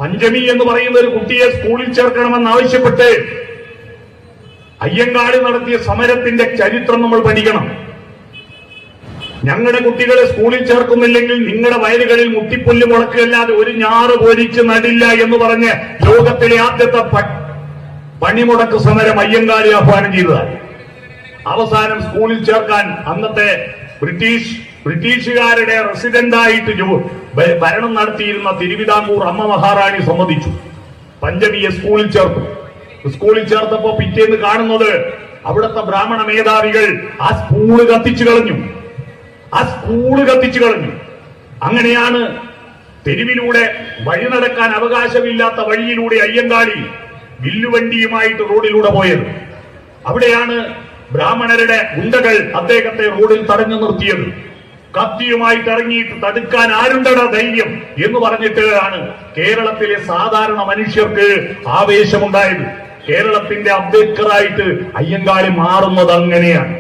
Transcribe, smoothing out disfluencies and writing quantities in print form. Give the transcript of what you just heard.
പഞ്ചമി എന്ന് പറയുന്ന ഒരു കുട്ടിയെ സ്കൂളിൽ ചേർക്കണമെന്ന് ആവശ്യപ്പെട്ട് അയ്യങ്കാളി നടത്തിയ സമരത്തിന്റെ ചരിത്രം നമ്മൾ പഠിക്കണം. ഞങ്ങളുടെ കുട്ടികളെ സ്കൂളിൽ ചേർക്കുന്നില്ലെങ്കിൽ നിങ്ങളുടെ വയലുകളിൽ മുട്ടിപ്പുല്ല് മുളക്കുകയല്ലാതെ ഒരു ഞാറ് പൊരിച്ച് നടില്ല എന്ന് പറഞ്ഞ് ലോകത്തിലെ ആദ്യത്തെ പണിമുടക്ക് സമരം അയ്യങ്കാളി ആഹ്വാനം ചെയ്തതാണ്. അവസാനം സ്കൂളിൽ ചേർക്കാൻ അന്നത്തെ ബ്രിട്ടീഷുകാരുടെ റെസിഡന്റായിട്ട് ഭരണം നടത്തിയിരുന്ന തിരുവിതാംകൂർ അമ്മ മഹാറാണി സമ്മതിച്ചു. പഞ്ചമിയെ സ്കൂളിൽ ചേർത്തു. സ്കൂളിൽ ചേർത്തപ്പോ പിറ്റേന്ന് കാണുന്നത് അവിടുത്തെ ബ്രാഹ്മണ മേധാവികൾ ആ സ്കൂള് കത്തിച്ചു കളഞ്ഞു. അങ്ങനെയാണ് തെരുവിലൂടെ വഴി നടക്കാൻ അവകാശമില്ലാത്ത വഴിയിലൂടെ അയ്യങ്കാളി വില്ലുവണ്ടിയുമായിട്ട് റോഡിലൂടെ പോയത്. അവിടെയാണ് ബ്രാഹ്മണരുടെ ഗുണ്ടകൾ അദ്ദേഹത്തെ റോഡിൽ തടഞ്ഞു നിർത്തിയത്. കത്തിയുമായിട്ട് ഇറങ്ങിയിട്ട് തടുക്കാൻ ആരുണ്ടട ധൈര്യം എന്ന് പറഞ്ഞിട്ടാണ് കേരളത്തിലെ സാധാരണ മനുഷ്യർക്ക് ആവേശമുണ്ടായത്. കേരളത്തിന്റെ അംബേദ്കറായിട്ട് അയ്യങ്കാളി മാറുന്നത് അങ്ങനെയാണ്.